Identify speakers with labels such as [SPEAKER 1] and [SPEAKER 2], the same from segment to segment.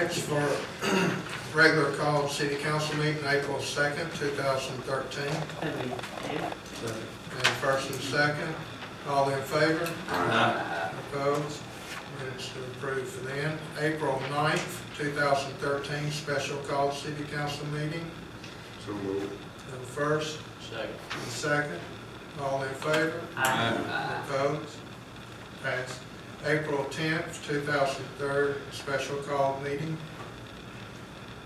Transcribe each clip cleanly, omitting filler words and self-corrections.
[SPEAKER 1] minutes for regular call city council meeting April 2nd, 2013. And first and second, all in favor? Aye. Opposed? Minutes to approve for then. April 9th, 2013, special call city council meeting.
[SPEAKER 2] So moved.
[SPEAKER 1] And first?
[SPEAKER 3] Second.
[SPEAKER 1] And second, all in favor?
[SPEAKER 3] Aye.
[SPEAKER 1] Opposed? Passed. April 10th, 2003, special call meeting.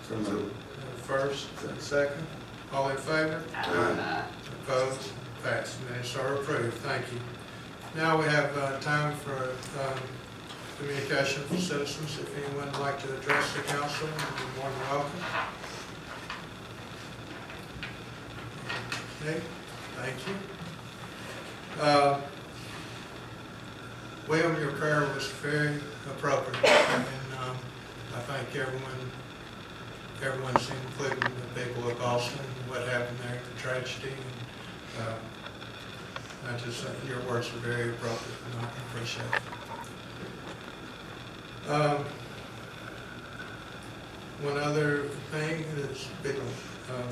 [SPEAKER 2] So moved.
[SPEAKER 1] First and second. All in favor?
[SPEAKER 2] Aye.
[SPEAKER 1] Opposed? Passed. Minutes are approved. Thank you. Now we have time for communication for citizens. If anyone would like to address the council, you're more than welcome. Okay. Thank you. William, your prayer was very appropriate, and I thank everyone, including the people of Boston, and what happened there, the tragedy. And your words were very appropriate, and I appreciate it. One other thing is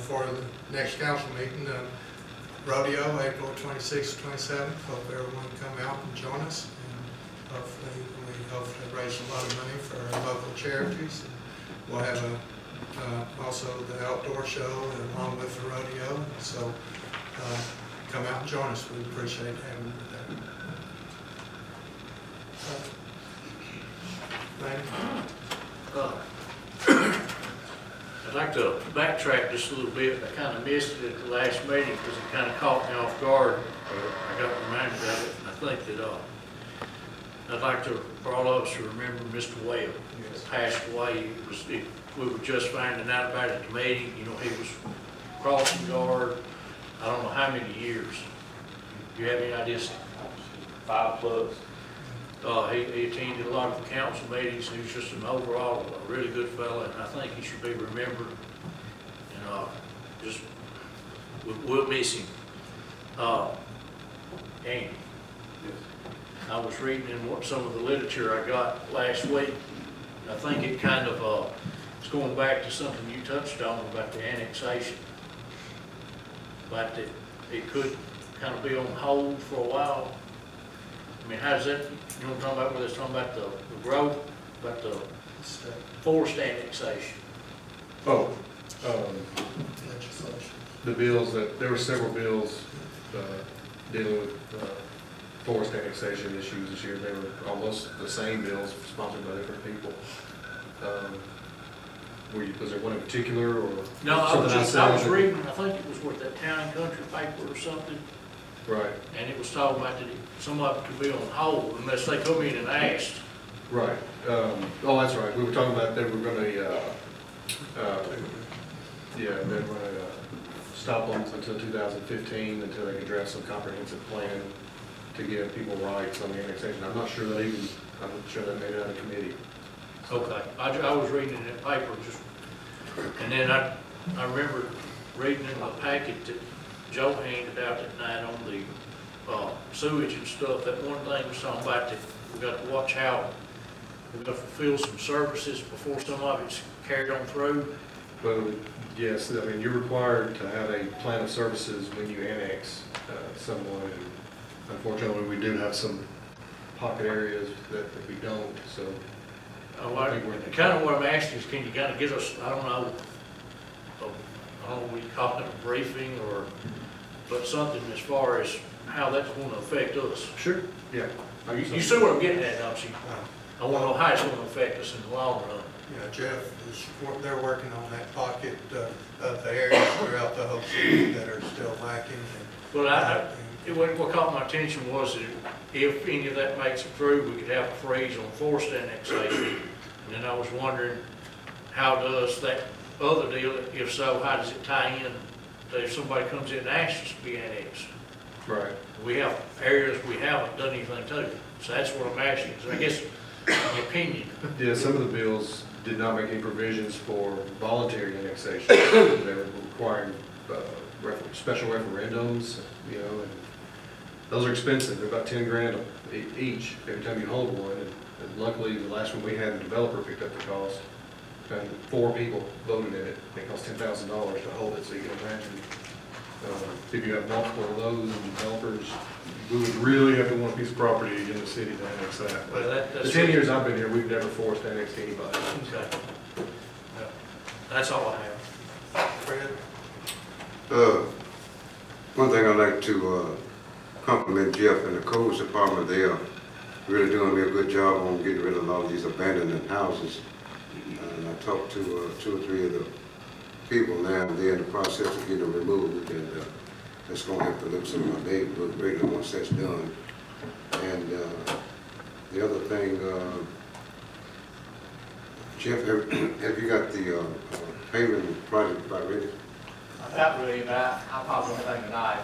[SPEAKER 1] for the next council meeting, rodeo, April 26th, 27th. Hope everyone come out and join us. Hopefully, we hope to raise a lot of money for our local charities. We'll have also the outdoor show along with the rodeo. So come out and join us. We appreciate having you there.
[SPEAKER 3] I'd like to backtrack just a little bit. I kind of missed it at the last meeting because it kind of caught me off guard. I got reminded of it, and I think that I'd like for all of us to remember Mr. Webb. He passed away. We were just finding out about it at the meeting. You know, he was crossing guard, I don't know how many years. Do you have any ideas? 5+. He attended a lot of the council meetings. He was just an overall a really good fellow, and I think he should be remembered. And just we'll miss him. And I was reading in some of the literature I got last week. I think it kind of it's going back to something you touched on about the annexation. But it could kind of be on hold for a while. I mean, how's that? You know what I'm talking about? Where they're talking about the growth, about the forced annexation.
[SPEAKER 2] Oh,
[SPEAKER 1] Legislation.
[SPEAKER 2] the bills there were several bills dealing with forced annexation issues this year. They were almost the same bills sponsored by different people. Was there one in particular, or
[SPEAKER 3] no? I was reading. I think it was with that Town and Country paper or something.
[SPEAKER 2] Right.
[SPEAKER 3] And it was talking about that some of it could be on hold unless they come in and asked.
[SPEAKER 2] Right. Oh, that's right. We were talking about they were going to, they're going to stop them until 2015 until they could draft some comprehensive plan to give people rights on the annexation. I'm not sure that made it out of committee.
[SPEAKER 3] Okay. I was reading in that paper and then I remember reading in the packet that Joe handed out that night on the sewage and stuff. That one thing was talking about that we got to watch how we're going to fulfill some services before some of it's carried on through.
[SPEAKER 2] Well, yes. I mean, you're required to have a plan of services when you annex someone. And unfortunately, we do have some pocket areas that we don't. So,
[SPEAKER 3] kind of what I'm asking is, can you kind of give us, I don't know what you call it, a briefing but something as far as how that's going to affect us.
[SPEAKER 2] Sure. Yeah.
[SPEAKER 3] You see what I'm getting at, don't you? I want to know how it's going to affect us in the long run.
[SPEAKER 1] Yeah, Jeff they're working on that pocket of the areas throughout the whole city that are still lacking.
[SPEAKER 3] Well, what caught my attention was that if any of that makes it through, we could have a freeze on forced annexation. And then I was wondering, how does that other deal, if so, how does it tie in that if somebody comes in and asks us to be annexed?
[SPEAKER 2] Right.
[SPEAKER 3] We have areas we haven't done anything to. So that's what I'm asking. So I guess my opinion.
[SPEAKER 2] Yeah, some of the bills did not make any provisions for voluntary annexation. They were requiring special referendums, you know, and those are expensive. They're about 10 grand each every time you hold one. And luckily, the last one we had, the developer picked up the cost. and 4 people voted in it. It costs $10,000 to hold it, so you can imagine if you have multiple of those and developers, we would really have to want a piece of property in the city to annex that.
[SPEAKER 3] Well,
[SPEAKER 2] The 10 years I've been here, we've never forced annex to anybody.
[SPEAKER 3] Okay. Yeah. That's all I have.
[SPEAKER 1] Fred?
[SPEAKER 4] One thing I'd like to compliment Jeff and the codes department. They are really doing me a good job on getting rid of a lot of these abandoned houses. And I talked to 2 or 3 of the people now, and they're in the process of getting them removed, and that's going to help to look some of my neighborhood greater once that's done. And the other thing, Jeff, have you got the paving project about ready?
[SPEAKER 5] Not really, but I probably don't think tonight.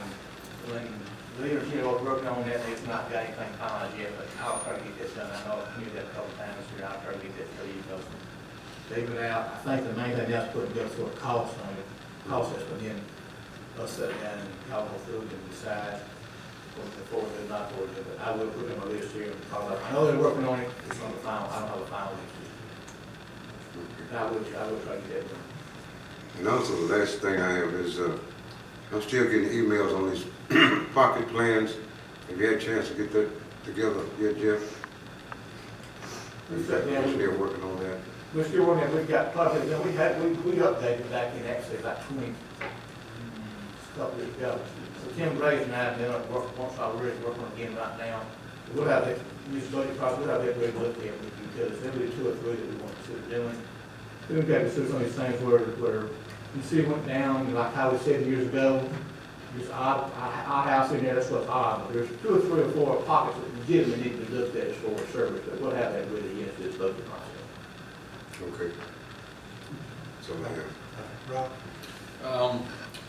[SPEAKER 5] When the leaders, are working on that, they've not got anything finalized yet, but I'll try to get this done. I know I've committed that a couple times here, I'll try to get this to you, because they've been out. I think the main thing that's putting together sort of cost on it, process, but then us sit down and talk through it and decide what to forward and not forward it. But I will put it on my list here, because I know they're working on it, it's on the final, I don't have a final list. I will try to get it done.
[SPEAKER 4] And also, the last thing I have is, I'm still getting emails on these pocket plans. Have you had a chance to get that together yet, Jeff? We're still working on that.
[SPEAKER 5] We're still working, we've got projects, and we updated back in actually about 20, couple years ago. So Tim Graves and I have been up, once I really work on it again right now. We'll have that, this budget process, we'll have that very looked at with you, because there'll be 2 or 3 that we want to consider doing. We've got to consider some of these things where you see it went down, like how we said years ago, this odd house in there, that's what's odd, but there's 2 or 3 or 4 pockets that legitimately need to be looked at as for service, but we'll have that really against this budget process.
[SPEAKER 4] Okay. So I have.
[SPEAKER 1] Rob?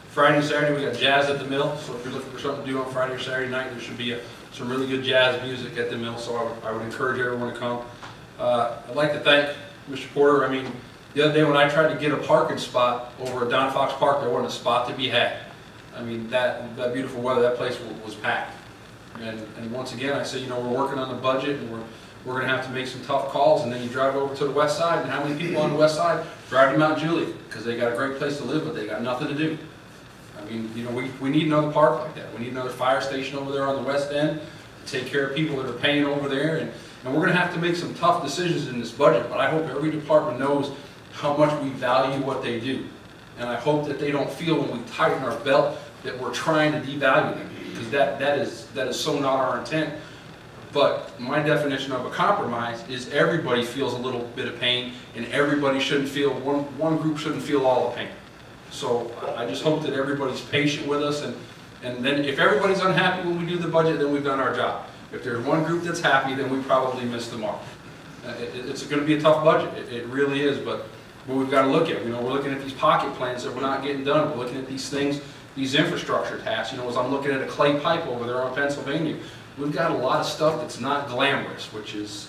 [SPEAKER 6] Friday and Saturday, we got jazz at the mill, so if you're looking for something to do on Friday or Saturday night, there should be some really good jazz music at the mill, so I would encourage everyone to come. I'd like to thank Mr. Porter. I mean, the other day when I tried to get a parking spot over at Don Fox Park, there wasn't a spot to be had. I mean, that beautiful weather, that place was packed. And once again, I said, we're working on the budget, and we're going to have to make some tough calls. And then you drive over to the west side, and how many people on the west side drive to MtJuliet because they got a great place to live, but they got nothing to do. I mean, we need another park like that. We need another fire station over there on the west end to take care of people that are paying over there. And we're going to have to make some tough decisions in this budget, but I hope every department knows how much we value what they do. And I hope that they don't feel when we tighten our belt that we're trying to devalue them, because that is so not our intent. But my definition of a compromise is everybody feels a little bit of pain, and everybody shouldn't feel, one group shouldn't feel all the pain. So I just hope that everybody's patient with us, and then if everybody's unhappy when we do the budget, then we've done our job. If there's one group that's happy, then we probably missed the mark. It's going to be a tough budget, it really is, but we've got to look at, we're looking at these pocket plans that we're not getting done. We're looking at these things, these infrastructure tasks. As I'm looking at a clay pipe over there on Pennsylvania, we've got a lot of stuff that's not glamorous, which is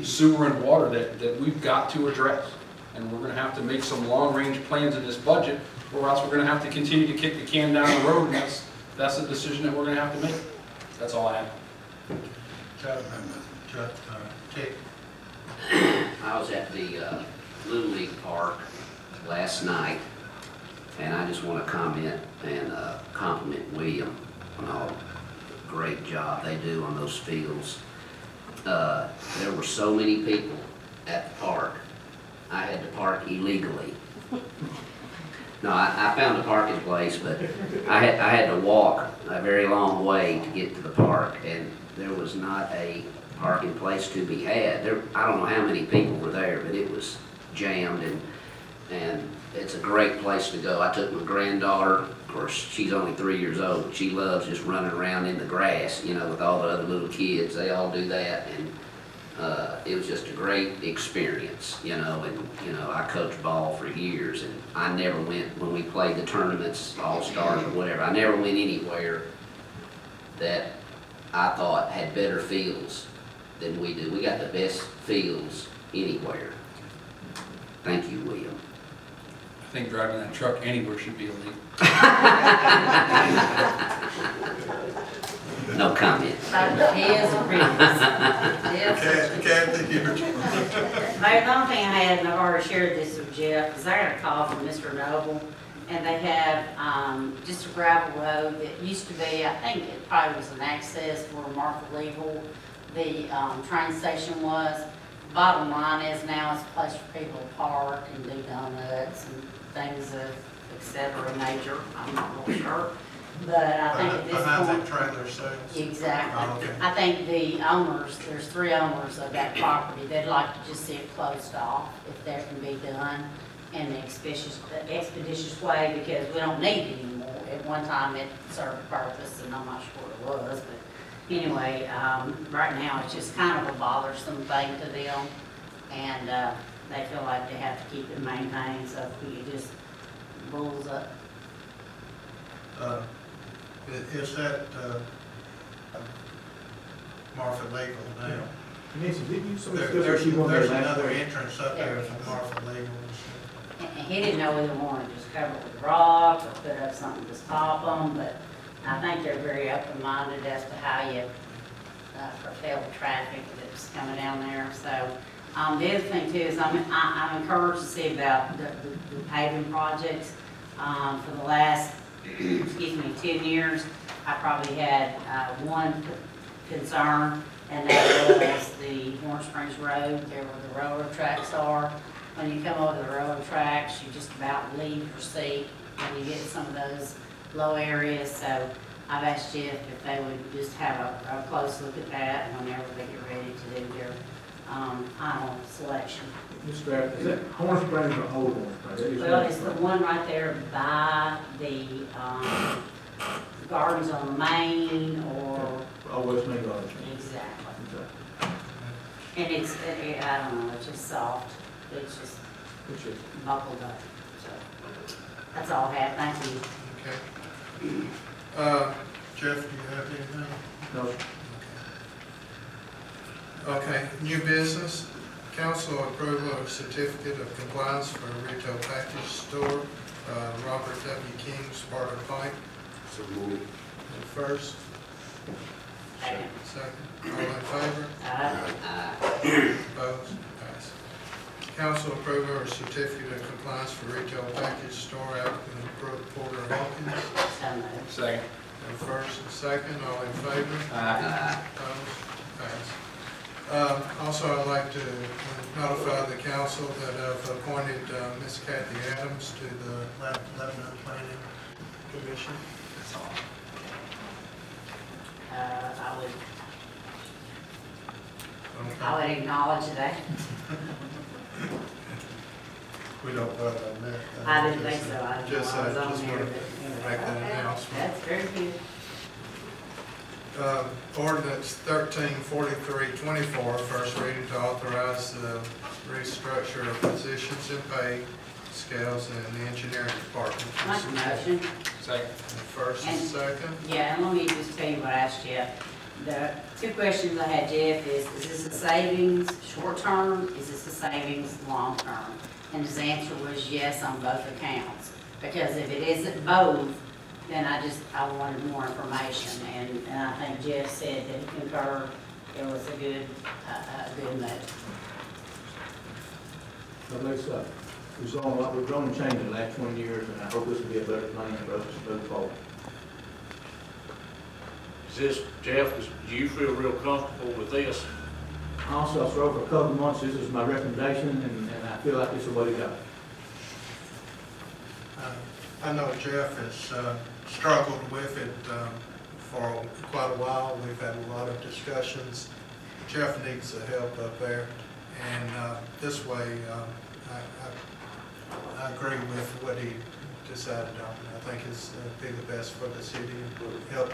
[SPEAKER 6] sewer and water that we've got to address. And we're going to have to make some long-range plans in this budget, or else we're going to have to continue to kick the can down the road, and that's the decision that we're going to have to make. That's all I have.
[SPEAKER 1] Jake?
[SPEAKER 7] I was at the Little League Park last night, and I just want to comment and compliment William on all the great job they do on those fields. There were so many people at the park, I had to park illegally. No, I found a parking place, but I had to walk a very long way to get to the park, and there was not a parking place to be had. I don't know how many people were there, but it was jammed, and it's a great place to go. I took my granddaughter. Of course, she's only 3 years old. She loves just running around in the grass, with all the other little kids. They all do that, and it was just a great experience, and I coached ball for years, and I never went, when we played the tournaments, All-Stars or whatever, I never went anywhere that I thought had better fields than we do. We got the best fields anywhere. Thank you, William.
[SPEAKER 6] I think driving that truck anywhere should be illegal.
[SPEAKER 7] No comment.
[SPEAKER 8] He is a priest. Yes.
[SPEAKER 1] Kathy, you're.
[SPEAKER 8] Mayor, the only thing I had, and I've already shared this with Jeff, is I got a call from Mr. Noble, and they have just a gravel road that used to be, I think it probably was an access where Martha Legal, the train station was. Bottom line is now it's a place for people to park and do donuts and things of et cetera nature. I'm not real sure. But I think at this
[SPEAKER 1] Behind
[SPEAKER 8] point.
[SPEAKER 1] that trailer sales.
[SPEAKER 8] Exactly.
[SPEAKER 1] Oh, okay.
[SPEAKER 8] I think the owners, there's 3 owners of that property, they'd like to just see it closed off if that can be done in the expeditious way, because we don't need it anymore. At one time it served a purpose, and I'm not sure what it was, but anyway, right now it's just kind of a bothersome thing to them, and they feel like they have to keep it maintained, so if we could just bulls up.
[SPEAKER 1] Is that Martha Legal now?
[SPEAKER 5] Nancy, did you,
[SPEAKER 1] There's another entrance up there from Martha Legal.
[SPEAKER 8] And he didn't know whether we wanted to just cover it with rock or put up something to stop them, but I think they're very open-minded as to how you curtail the traffic that's coming down there. So the other thing too is I'm encouraged to see about the paving projects. For the last, 10 years, I probably had one concern, and that was the Orange Springs Road, there where the railroad tracks are. When you come over the railroad tracks, you just about leave your seat when you get to some of those low areas. So I've asked Jeff if they would just have a close look at that whenever they get ready to do their final selection.
[SPEAKER 5] Mr. Is that Orange Springs or Old Orange Springs?
[SPEAKER 8] Well, it's the one right there by the gardens on the main, or
[SPEAKER 5] Oh, West Main Gardens.
[SPEAKER 8] exactly.
[SPEAKER 5] Okay.
[SPEAKER 8] And it's, I don't know, it's just soft. It's just
[SPEAKER 5] Which is,
[SPEAKER 8] buckled up. So that's all I have. Thank you.
[SPEAKER 1] Okay. Jeff, do you have anything?
[SPEAKER 5] no,
[SPEAKER 1] Okay, new business. Council approval of certificate of compliance for retail package store, Robert W. King, Sparta Pike.
[SPEAKER 4] So move.
[SPEAKER 1] First.
[SPEAKER 8] Second.
[SPEAKER 1] Second. All in favor?
[SPEAKER 7] Aye.
[SPEAKER 1] Opposed? Pass. Council approval of certificate of compliance for retail package store, applicant Brooke Porter Hawkins.
[SPEAKER 8] So moved.
[SPEAKER 6] Second.
[SPEAKER 1] First and second, all in favor?
[SPEAKER 7] Aye.
[SPEAKER 1] Opposed? Pass. Also, I'd like to notify the council that I've appointed Ms. Kathy Adams to the Lebanon Planning Commission. That's all.
[SPEAKER 8] I would acknowledge that.
[SPEAKER 1] We don't vote on that.
[SPEAKER 8] I didn't think so. I didn't know
[SPEAKER 1] Just,
[SPEAKER 8] I was on
[SPEAKER 1] just
[SPEAKER 8] there,
[SPEAKER 1] want
[SPEAKER 8] but
[SPEAKER 1] to
[SPEAKER 8] anyway.
[SPEAKER 1] make that
[SPEAKER 8] Okay.
[SPEAKER 1] announcement.
[SPEAKER 8] That's very good.
[SPEAKER 1] Ordinance 134324, first reading to authorize the restructure of positions and pay scales in the engineering department.
[SPEAKER 8] Make a motion.
[SPEAKER 6] Second.
[SPEAKER 1] First and second.
[SPEAKER 8] Yeah, and let me just tell you what I asked Jeff. The 2 questions I had, Jeff, is this a savings short term? Is this a savings long term? And his answer was yes on both accounts. Because if it isn't both, then I wanted more information. And I think Jeff said that he concurred it was a good move.
[SPEAKER 5] no, let's, we've grown and changed in the last 20 years, and I hope this will be a better plan for us to move forward.
[SPEAKER 3] Jeff, do you feel real comfortable with this?
[SPEAKER 5] Also, I've served for a couple of months, this is my recommendation, and I feel like this is the way to go.
[SPEAKER 1] I know Jeff has struggled with it for quite a while. We've had a lot of discussions. Jeff needs the help up there, and this way, I agree with what he decided on. I think it's be the best for the city and help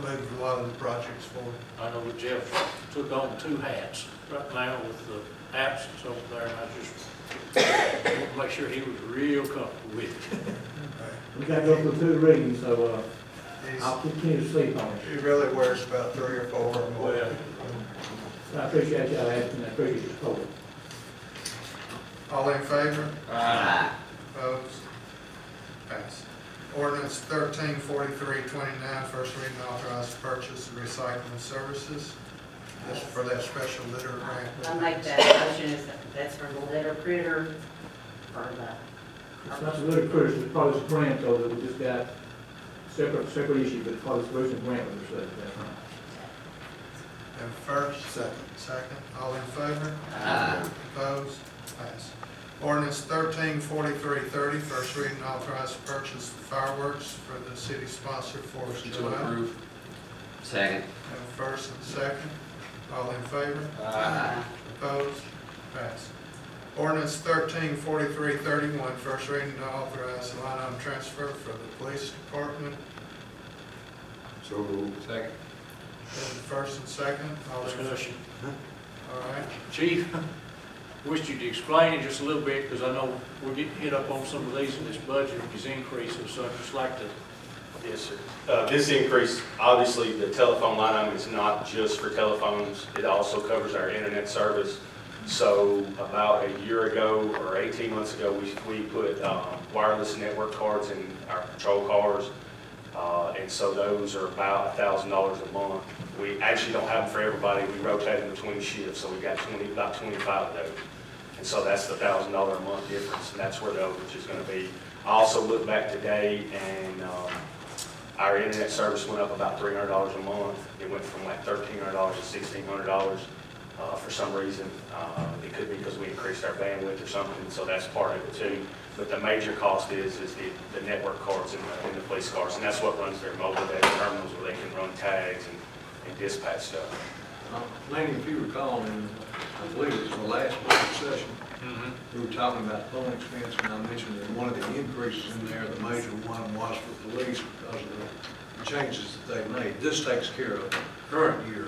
[SPEAKER 1] move a lot of the projects forward.
[SPEAKER 3] I know that Jeff took on 2 hats right now with the absence over there, and I just want to make sure he was real comfortable with it.
[SPEAKER 5] We got to go through 2 readings, so
[SPEAKER 1] He's-
[SPEAKER 5] I'll continue to sleep on it.
[SPEAKER 1] He really wears about 3 or 4 or more.
[SPEAKER 3] Well,
[SPEAKER 5] So I appreciate y'all asking, I appreciate your support.
[SPEAKER 1] All in favor?
[SPEAKER 7] Aye.
[SPEAKER 1] Opposed? Pass. Ordinance 134329, first reading, authorized purchase of recycling services. This is for that special litter grant.
[SPEAKER 8] I make that motion, that's for the litter critter, for the.
[SPEAKER 5] It's not a little critical, it's probably a grant though, that we just got separate issue, but it's probably a solution grant with respect to that.
[SPEAKER 1] Have a first? Second. All in favor? Opposed? Pass. Ordinance 134330, first reading, authorized purchase of fireworks for the city-sponsored 4th of
[SPEAKER 6] Motion to
[SPEAKER 1] July.
[SPEAKER 6] approve.
[SPEAKER 7] Second.
[SPEAKER 1] Have a first and second. All in favor? Opposed? Pass. Ordinance 134331, first reading to authorize a line item transfer for the police department.
[SPEAKER 4] So moved.
[SPEAKER 6] Second.
[SPEAKER 1] First and second. All in favor?
[SPEAKER 3] Discussion.
[SPEAKER 1] All right.
[SPEAKER 3] Chief, wish you'd explain it just a little bit, because I know we're getting hit up on some of these in this budget, these increases, so I'd just like to.
[SPEAKER 9] Yes, sir. This increase, obviously, the telephone line item is not just for telephones. It also covers our internet service. So about a year ago or 18 months ago, we put wireless network cards in our patrol cars. And so those are about $1,000 a month. We actually don't have them for everybody. We rotate them between shifts, so we got about 25 of those. And so that's the $1,000 a month difference, and that's where the overage is going to be. I also looked back today, and our internet service went up about $300 a month. It went from like $1,300 to $1,600 for some reason. It could be because we increased our bandwidth or something, so that's part of it too. But the major cost is the network cards in the police cars, and that's what runs their mobile data terminals where they can run tags and dispatch stuff.
[SPEAKER 10] Lanny, if you recall, in, I believe it was the last budget session, we were talking about phone expense, and I mentioned that one of the increases in there, the major one was for police because of the changes that they made. This takes care of the current year.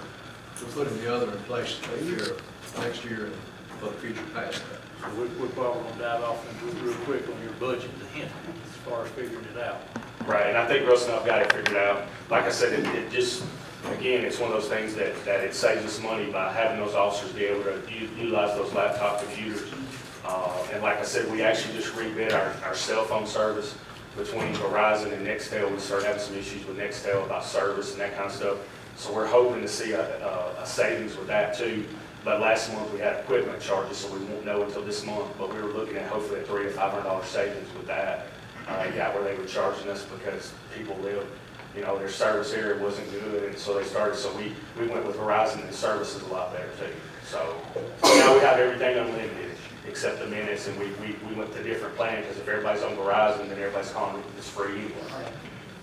[SPEAKER 10] We're putting the other in place to take care of next year and for the future past that.
[SPEAKER 3] So we're probably going to dive off into it real quick on your budget then, as far as figuring it out.
[SPEAKER 9] Right, and I think Russ and I've got it figured out. Like I said, it just, again, it's one of those things that it saves us money by having those officers be able to utilize those laptop computers. And like I said, we actually just rebid our cell phone service between Verizon and Nextel. We started having some issues with Nextel about service and that kind of stuff. So we're hoping to see a savings with that too. But last month we had equipment charges, so we won't know until this month. But we were looking at hopefully a $300 to $500 savings with that. Got where they were charging us because people live, their service area wasn't good, and so they started. So we went with Verizon, and the service is a lot better too. So now we have everything unlimited except the minutes, and we went to a different plan because if everybody's on Verizon, then everybody's calling it's free anyway.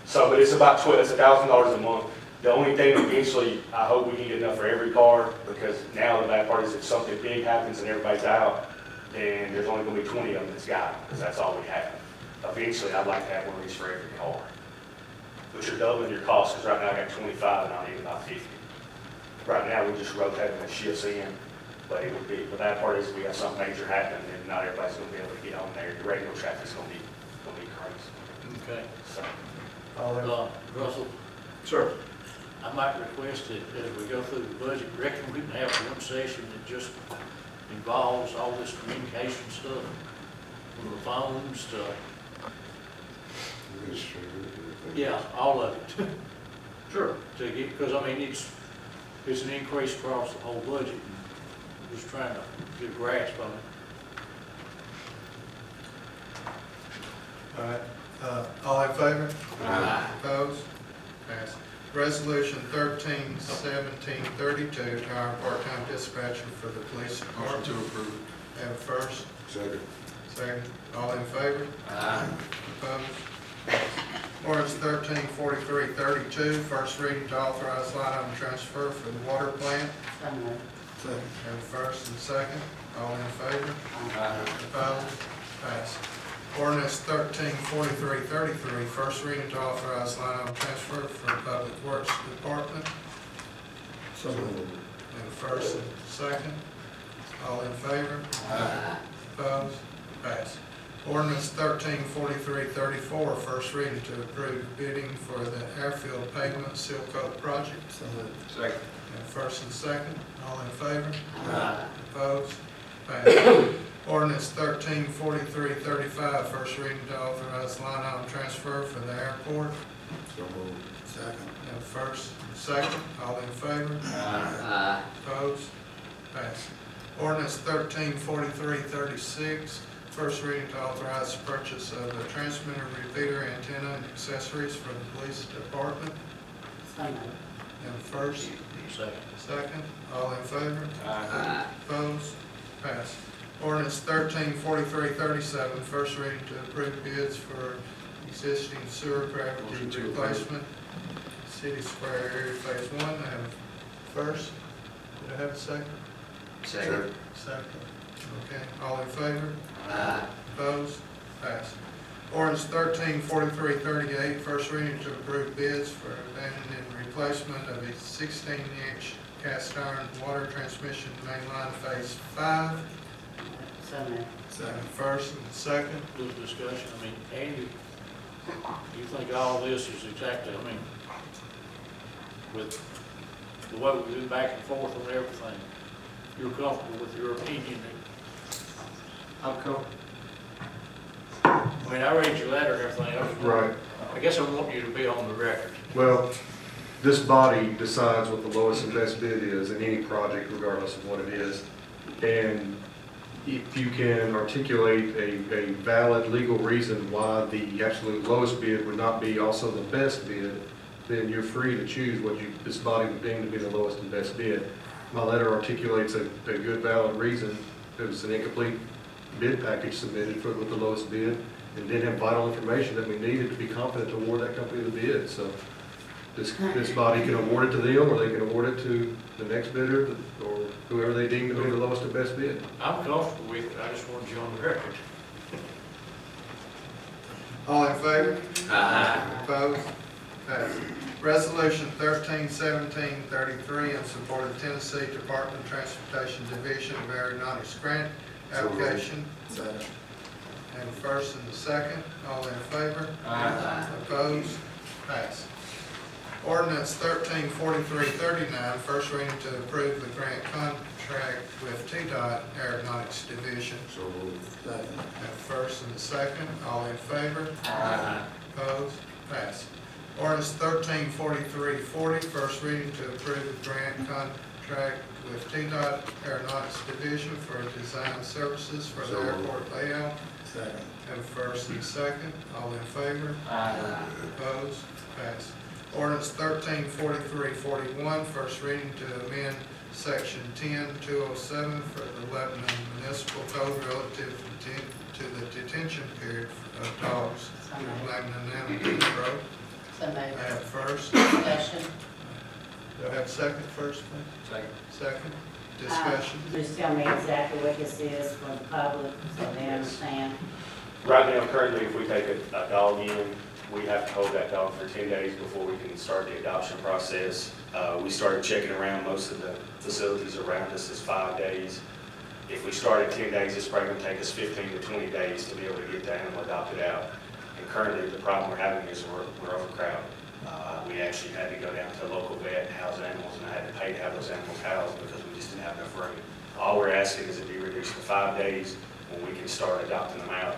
[SPEAKER 9] So, but it's about it's $1,000 a month. The only thing eventually, I hope we can get enough for every car, because now the bad part is if something big happens and everybody's out, then there's only going to be 20 of them that's got it, because that's all we have. Eventually, I'd like to have one of these for every car. But you're doubling your cost, because right now I got 25 and I need about 50. Right now, we just rotate them and shifts in, but it would be, the bad part is if we have something major happen, and not everybody's going to be able to get on there. Your regular traffic's going to be crazy.
[SPEAKER 3] Okay.
[SPEAKER 9] So,
[SPEAKER 3] Russell?
[SPEAKER 10] Sir.
[SPEAKER 3] I might request that as we go through the budget, reckon we can have one session that just involves all this communication stuff, from the phones to, yeah, all of it.
[SPEAKER 10] Sure.
[SPEAKER 3] To get, because I mean, it's an increase across the whole budget. I'm just trying to get a grasp on it.
[SPEAKER 1] All right. All in favor? Opposed? Pass. Resolution 131732, to hire a part-time dispatcher for the police
[SPEAKER 6] Motion
[SPEAKER 1] department.
[SPEAKER 6] to approve.
[SPEAKER 1] Have a first?
[SPEAKER 4] Second.
[SPEAKER 1] Second. All in favor? Opposed? Ordinance 134332, first reading to authorize line item transfer for the water plant.
[SPEAKER 8] So moved.
[SPEAKER 1] Have a first and second. All in favor? Opposed? Pass. Ordinance 134333, first reading to authorize line item transfer for the Public Works Department.
[SPEAKER 4] So moved.
[SPEAKER 1] Have a first and second. All in favor? Opposed? Pass. Ordinance 134334, first reading to approve bidding for the airfield pavement seal coat project.
[SPEAKER 6] Second.
[SPEAKER 1] And first and second, all in favor? Opposed? Pass. Ordinance 134335, first reading to authorize line item transfer for the airport.
[SPEAKER 10] So moved. Second.
[SPEAKER 1] Have first, second, all in favor?
[SPEAKER 7] Aye.
[SPEAKER 1] Opposed? Passed. Ordinance 134336, first reading to authorize the purchase of a transmitter, repeater, antenna, and accessories for the police department.
[SPEAKER 8] So moved.
[SPEAKER 1] Have first,
[SPEAKER 3] Second.
[SPEAKER 1] second, all in favor?
[SPEAKER 7] Aye.
[SPEAKER 1] Opposed? Passed. Ordinance 134337, first reading to approve bids for existing sewer gravity replacement, City Square area phase 1. I have first. Did I have a second?
[SPEAKER 7] Second.
[SPEAKER 1] Second. Okay, all in favor?
[SPEAKER 7] Aye.
[SPEAKER 1] Opposed? Passed. Ordinance 134338, first reading to approve bids for abandoned and replacement of a 16-inch cast iron water transmission main line phase 5.
[SPEAKER 8] So moved.
[SPEAKER 1] Second. First and second.
[SPEAKER 3] Little discussion, I mean, Andy, you think all this is exactly, I mean, with the way we've been back and forth on everything, you're comfortable with your opinion?
[SPEAKER 2] I'm comfortable.
[SPEAKER 3] I mean, I read your letter and everything else.
[SPEAKER 2] Right.
[SPEAKER 3] I guess I want you to be on the record.
[SPEAKER 2] Well, this body decides what the lowest and best bid is in any project, regardless of what it is. And if you can articulate a valid legal reason why the absolute lowest bid would not be also the best bid, then you're free to choose what this body would deem to be the lowest and best bid. My letter articulates a good valid reason. It was an incomplete bid package submitted with the lowest bid and didn't have vital information that we needed to be confident to award that company the bid. So this body can award it to them, or they can award it to the next bidder, or whoever they deem to be the lowest and best bid.
[SPEAKER 3] I'm comfortable with it, I just wanted you on the record.
[SPEAKER 1] All in favor?
[SPEAKER 7] Aye.
[SPEAKER 1] Opposed? Passed. Resolution 131733 in support of Tennessee Department of Transportation Division of Aeronautics Grant application.
[SPEAKER 10] Second.
[SPEAKER 1] And first and the second, all in favor?
[SPEAKER 7] Aye.
[SPEAKER 1] Opposed? Passed. Ordinance 134339, first reading to approve the grant contract with TDOT Aeronautics Division.
[SPEAKER 10] So moved. Second.
[SPEAKER 1] Have first and the second, all in favor?
[SPEAKER 7] Aye.
[SPEAKER 1] Opposed? Passed. Ordinance 134340, first reading to approve the grant contract with TDOT Aeronautics Division for design services for the
[SPEAKER 10] So moved.
[SPEAKER 1] airport layout.
[SPEAKER 10] Second.
[SPEAKER 1] Have first and second, all in favor?
[SPEAKER 7] Aye.
[SPEAKER 1] Opposed? Passed. Ordinance 134341, first reading to amend section 10207 for the Lebanon Municipal Code relative to the detention period of dogs
[SPEAKER 8] So
[SPEAKER 1] in
[SPEAKER 8] moved.
[SPEAKER 1] Lebanon and Road.
[SPEAKER 8] So
[SPEAKER 1] I
[SPEAKER 8] moved.
[SPEAKER 1] have first.
[SPEAKER 8] Discussion.
[SPEAKER 1] Do I have second first, please?
[SPEAKER 6] Second.
[SPEAKER 1] Second. Discussion.
[SPEAKER 8] Just tell me exactly what this is for the public, so they understand.
[SPEAKER 9] Right now, currently, if we take a dog in, we have to hold that dog for 10 days before we can start the adoption process. We started checking around, most of the facilities around us is 5 days. If we start at 10 days, it's probably going to take us 15 to 20 days to be able to get the animal adopted out. And currently, the problem we're having is we're overcrowded. We actually had to go down to a local vet and house animals, and I had to pay to have those animals housed because we just didn't have enough room. All we're asking is it be reduced to 5 days when we can start adopting them out.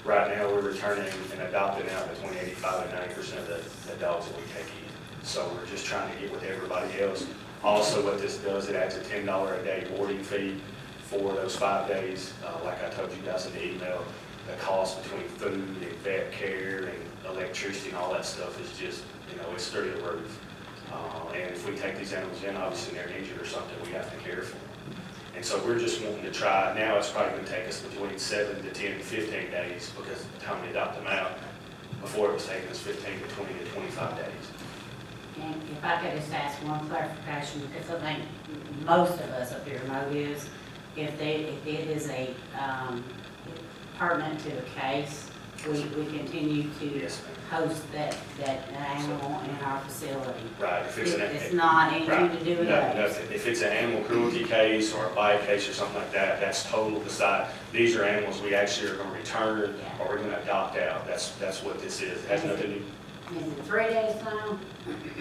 [SPEAKER 9] Right now, we're returning and adopting out between 85 and 90% of the dogs that we take in. So we're just trying to get with everybody else. Also, what this does, it adds a $10 a day boarding fee for those 5 days. Like I told you guys in the email, the cost between food and vet care and electricity and all that stuff is just, it's through the roof. And if we take these animals in, obviously they're injured or something, we have to care for them. And so we're just wanting to try, now it's probably going to take us between 7 to 10 to 15 days because of the time we adopt them out. Before it was taking us 15 to 20 to 25 days.
[SPEAKER 8] And if I could just ask one clarification, because I think most of us up here know is, if it is a pertinent to a case, we continue to
[SPEAKER 9] Yes, ma'am.
[SPEAKER 8] host that animal in our facility.
[SPEAKER 9] Right, if it's
[SPEAKER 8] It's not anything to do with
[SPEAKER 9] No,
[SPEAKER 8] us.
[SPEAKER 9] nothing. If it's an animal cruelty case or a bite case or something like that, that's total decide. These are animals we actually are going to return or we're going to adopt out. That's what this is. It has nothing to do,
[SPEAKER 8] Is it 3 days now?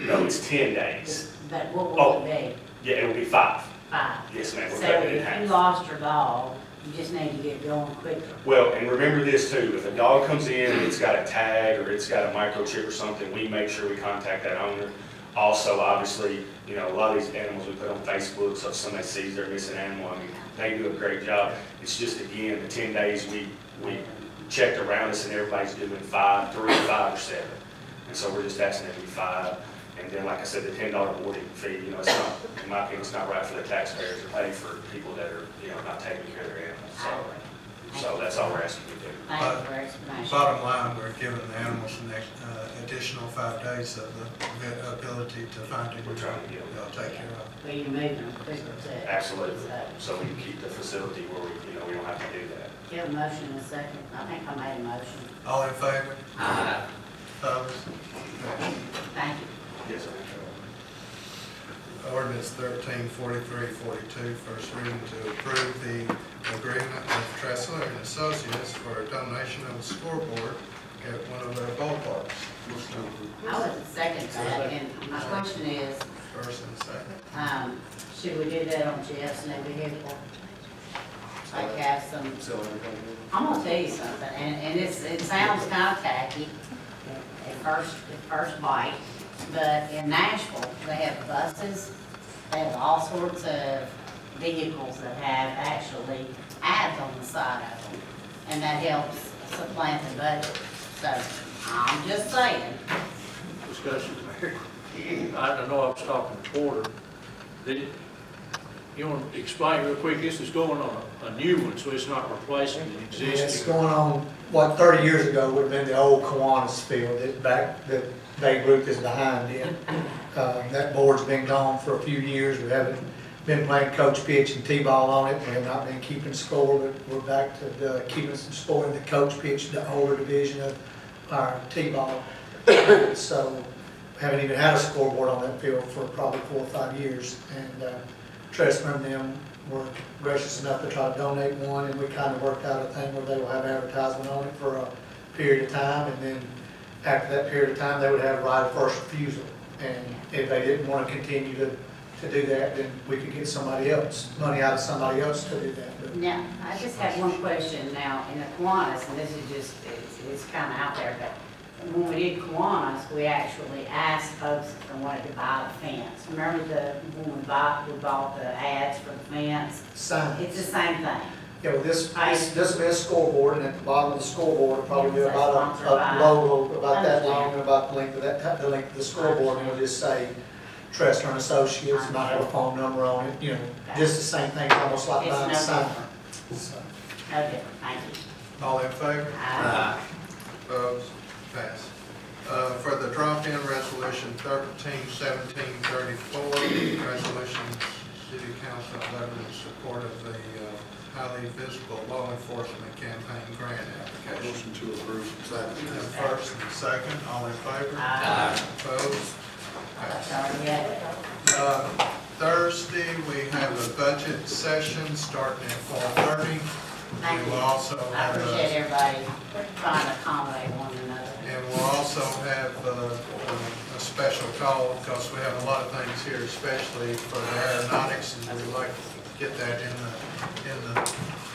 [SPEAKER 9] no, it's 10 days.
[SPEAKER 8] But what will it be?
[SPEAKER 9] Yeah, it will be 5.
[SPEAKER 8] 5.
[SPEAKER 9] Yes, ma'am. We're
[SPEAKER 8] So
[SPEAKER 9] cutting it in
[SPEAKER 8] if you
[SPEAKER 9] half.
[SPEAKER 8] lost your dog You just need to get going quicker.
[SPEAKER 9] Well, and remember this too, if a dog comes in and it's got a tag or it's got a microchip or something, we make sure we contact that owner. Also, obviously, you know, a lot of these animals we put on Facebook, so if somebody sees they're missing animal, I mean, they do a great job. It's just, again, the 10 days we checked around us and everybody's doing 5, 3, 5, or 7. And so we're just asking them to do 5. And then, like I said, the $10 boarding fee, you know, it's not, in my opinion, it's not right for the taxpayers to pay for people that are, you know, not taking care of their animals. So that's all we're asking you to do.
[SPEAKER 8] Thank you for your explanation.
[SPEAKER 1] Bottom line, we're giving the animals an additional 5 days of the ability to find a new
[SPEAKER 9] We're trying to get them.
[SPEAKER 1] they'll take care of.
[SPEAKER 8] Well, you're moving them quicker too.
[SPEAKER 9] Absolutely.
[SPEAKER 8] So,
[SPEAKER 9] So we can keep the facility where we, you know, we don't have to do that.
[SPEAKER 8] you have a motion and a second. I think I made a motion.
[SPEAKER 1] All in favor?
[SPEAKER 7] Aye.
[SPEAKER 1] Opposed?
[SPEAKER 8] Thank you.
[SPEAKER 9] Yes, sir.
[SPEAKER 1] Ordinance 134342, first reading to approve the agreement with Tressler and Associates for a donation of a scoreboard at one of their ballparks.
[SPEAKER 8] I was the second to that, and my question is,
[SPEAKER 1] First and second.
[SPEAKER 8] should we do that on Jeff's new vehicle? Like have some, I'm gonna tell you something, and it sounds kind of tacky at first bite, but in Nashville, they have buses, they have all sorts of vehicles that have actually ads on the side of them, and that helps supplant the budget. So, I'm just saying.
[SPEAKER 3] Discussion, Mayor. I know I was talking to Porter. You want to explain real quick, this is going on a new one, so it's not replacing an
[SPEAKER 11] Yeah, it's
[SPEAKER 3] existing.
[SPEAKER 11] going on, what, 30 years ago would have been the old Kiwanis field that Babe Ruth is behind it. That board's been gone for a few years. We haven't been playing coach pitch and t-ball on it. We have not been keeping score, but we're back to keeping some score in the coach pitch, the older division of our t-ball. So haven't even had a scoreboard on that field for probably 4 or 5 years. And Tressler and them were gracious enough to try to donate one, and we kind of worked out a thing where they will have advertisement on it for a period of time, and then after that period of time, they would have right of first refusal. And if they didn't want to continue to do that, then we could get somebody else, money out of somebody else to do that. But
[SPEAKER 8] Now, I just have one question now, in the Kiwanis, and this is just, it's kind of out there, but when we did Kiwanis, we actually asked folks if they wanted to buy the fence. Remember when we bought the ads for the fence?
[SPEAKER 11] signs.
[SPEAKER 8] It's the same thing.
[SPEAKER 11] Yeah, well, this will be a scoreboard, and at the bottom of the scoreboard, it'll probably be about a logo, about that long, and about the length of the scoreboard, and it'll just say Tressler and Associates, might have a phone number on it, you know, just the same thing, almost like
[SPEAKER 8] It's
[SPEAKER 11] buying a
[SPEAKER 8] no
[SPEAKER 11] sign.
[SPEAKER 8] different.
[SPEAKER 11] So,
[SPEAKER 8] No different, thank you.
[SPEAKER 1] All in favor? Opposed? Passed. For the drop-in resolution 131734, resolution City Council of Lebanon in support of the highly visible law enforcement campaign grant application.
[SPEAKER 10] Motion to approve. Second.
[SPEAKER 1] First and second, all in favor? Opposed? Passed.
[SPEAKER 8] Sorry, yeah.
[SPEAKER 1] Thursday, we have a budget session starting at 4:30.
[SPEAKER 8] Thank
[SPEAKER 1] We
[SPEAKER 8] you.
[SPEAKER 1] will also
[SPEAKER 8] I
[SPEAKER 1] have
[SPEAKER 8] appreciate
[SPEAKER 1] a,
[SPEAKER 8] everybody trying to accommodate one another.
[SPEAKER 1] and we'll also have a special call, because we have a lot of things here, especially for the aeronautics, and we'd like to get that in the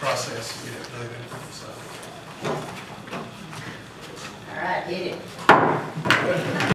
[SPEAKER 1] process, get it moving, so.
[SPEAKER 8] All right, hit it.